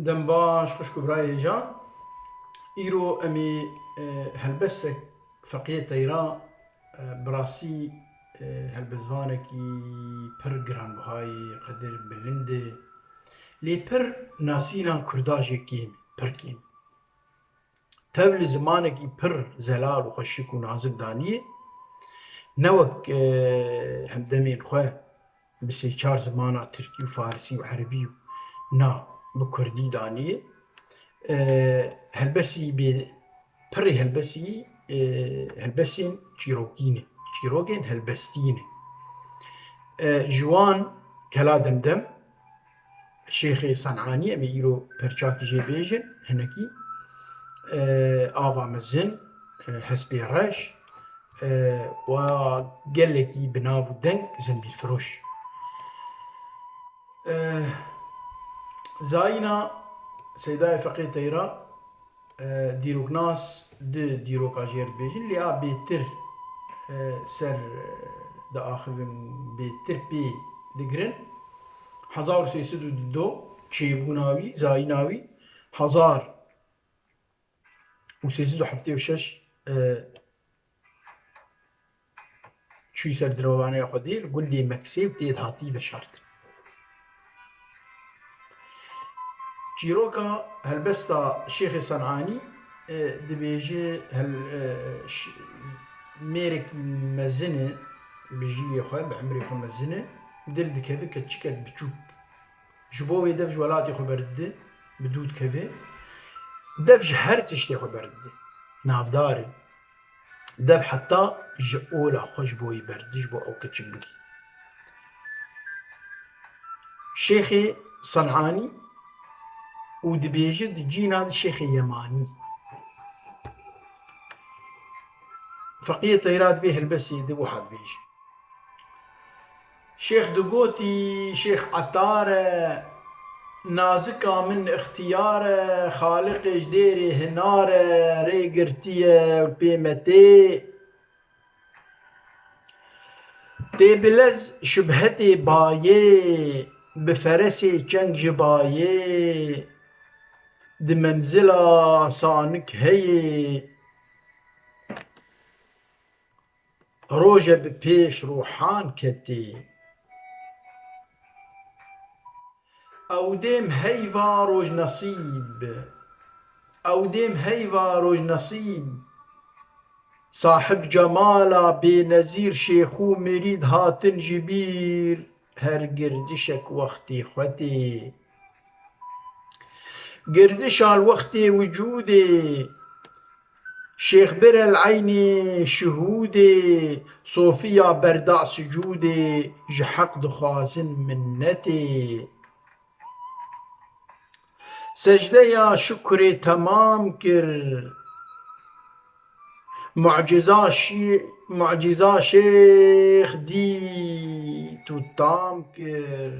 دەم باش خوشک و برایێجا ئیرۆ ئەمێ هەلبەستێک فەقیە تەیرا بڕاستی هەلبەزوانێکی پڕ گرانبهای قەدر بلندێ لێ پڕ ناسینان کورداژێکین پڕکین تەو لە زمانێکی پڕ زەلال و خەشک و نازک دانیە نەوەک هەمدەمێن خوێ بسێ چار زمانە ترکی و فارسی و عەربی و نا بە کوردی دانیە هەلبەسی پڕی هەلبەسین چیرۆکینە چیرۆکên helbestînê ji wan kela demdem Şêxê Sen'anî em ê îro perçakî jê bêjin hinekî ava mezin hespê reş wa gelekî bi nav û deng zembîlfiroş zayîna Seydayê Feqê Teyra dîroknas di dîroka jê re dibêjin lêya bêtir ser diaxivin bêtir pê digirin 1302 çêbûna wî zayîna wî 1376 çûyî ser dirovaneya Xwedê li gundê Meksêv tê de hatî veşarkirin. Çîroka helbesta Şêxê Sen'anî dibêje mêrekî mezin e bi jiyê xwe bi emirê xwe mezin e dil dikeve keçikek biçûk ji bo wê dev ji welatê xwe berdide bi dû dikeve dev ji her tiştê xwe berdide navdar e dev heta ji ola xwe ji bo wî berdide ji bo ew keçik bike. Şêxê Sen'anî û dibêje di cîna de Şêxê Yemanî Feqiyê Teyra divê helbesê de wiha dibêje. Şêx digotî Şêx Etar e nazika min ixtiyar e Xaliqê ji dêrê hinar e rê girtiye pê me tê tê bilez şubhetê bayê bi feresê çeng ji bayê di menzila sanik heyê roje bi pêş rohan ketê ew dêm heyva rojnesîb ew dêm heyva rojnesîb sahib cemala bênezîr şêx û mirîd hatin ji bîr her girdişek wextê xwe tê girdişa li wextê wicûdê Şêx bir el eynê şihûdê sofiya berda sicûdê ji heq dixwazin minnetê secdeya şukrê temam kir mucîza Şêx dît û tam kir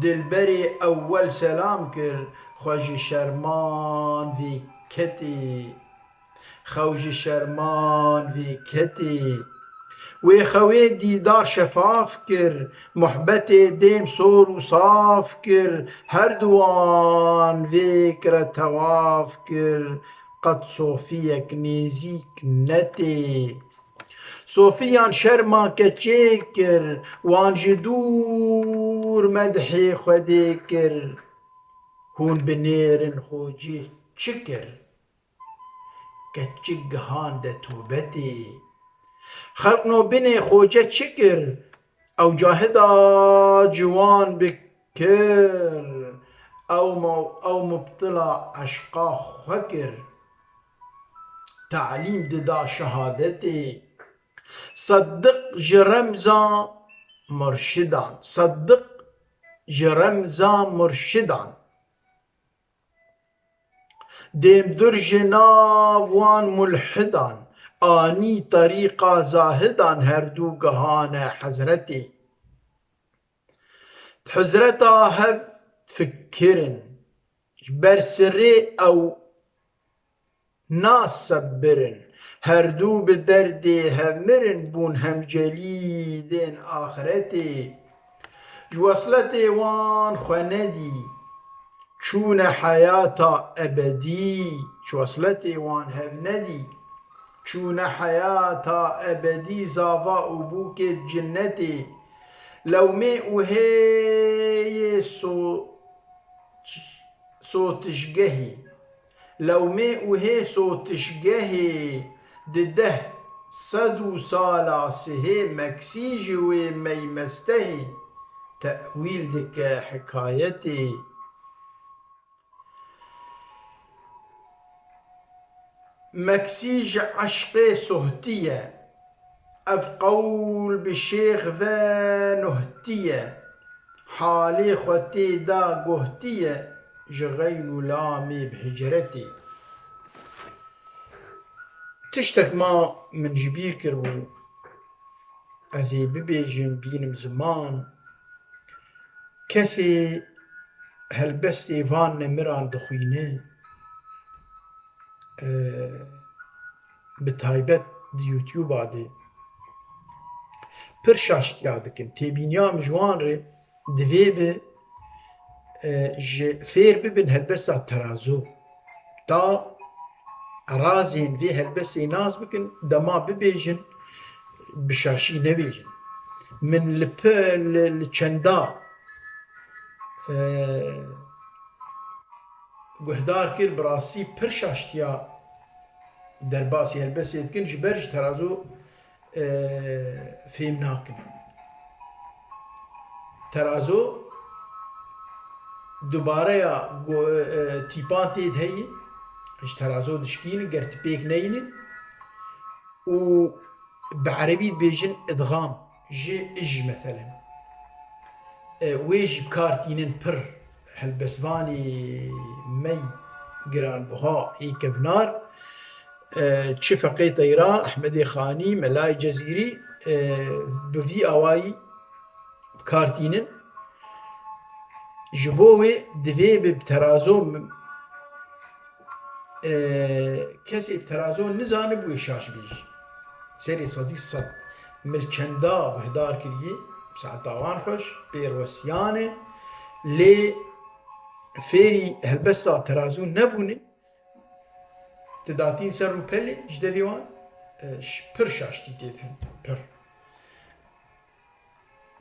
dilberê ewwel selam kir xwe ji şerman vê ketê xew ji şerman vê ketê wê xewê dîdar şefaf kir muhbetê dêm sor û saf kir her du wan vê kire tewaf kir qet sofiyek nêzik netê sofiyan şerma keçê kir wan ji dûr medhê Xwedê kir hûn bi nêrin xocê çi kir keçik gihan de tûbetê xelq nobinê xoce çi kir ew cahida ciwan bikir ew mubtila eşqa xwe kir teዕlîm dida şehadetê seddiq ji remza murşidan seddiq ji remza murşidan dêmdur ji nav wan mulhidan anî terîqa zahidan her du gihane hezretê di hizreta hev fikirin ji ber sirê ew nasebbirin her du bi derdê hevmirin bûn hemcelîdên axiretê ji wesletê wan xwe nedî چون حياة أبدي شو وصلتي وان هفندي چون حياة أبدي زافا أبوك جنتي لو مي وهي صوتشجهي لو مي وهي صوتشجهي دده صدو صالع سهي مكسيجي ومي مستهي تأويل دك حكايتي مكسيج عشقي صهتية أف قول بالشيخ ذا نهتية حالي خوتي دا قهتية جغين لامي بهجرتي تشتك ما من جبير كرو أزي ببيجن بينم زمان كسي هلبست إيفان نمران دخوينه بتایبەت یوتیوب عادی پر شاشتیا dikin têbîniya mijwan re divê bi ji fêr bibin helbesta terazo ta erazên vê helbestê nas bikin dema bibêjin bi şaşî nebêjin min li çenda guhdar kir bi rastî pir şaştiya derbasî helbestê dikin ji ber ji terazo fêm nakin. Terazo dubareya tîpan tê de heye ji terazo dişkînin ger tipêk neyînin û bi erebî dibêjin idgam ji ij meselen wê jî bikar tînin pir helbestvanê mey giranbiha ê kevnar çi feqê teyra Ehmedê Xanî Melayê Cezîrî bi vî awayî bikar tînin ji bo wê divê bi terazo kesê bi terazo nizanib wê şaş bêjî serê sedî sed mil çenda guhdar kiriye saeta wan xweş pêrwestiyanê lê fêrî helbesta terazo nebûne تداتين سر وبلي جدفي وان پر شاشتي تيدهن پر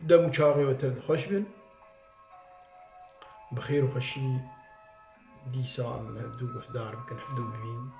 دمو چاغي وتد خوش بن بخير وخشي ديسان مهدو بحدار بكن حدو ببين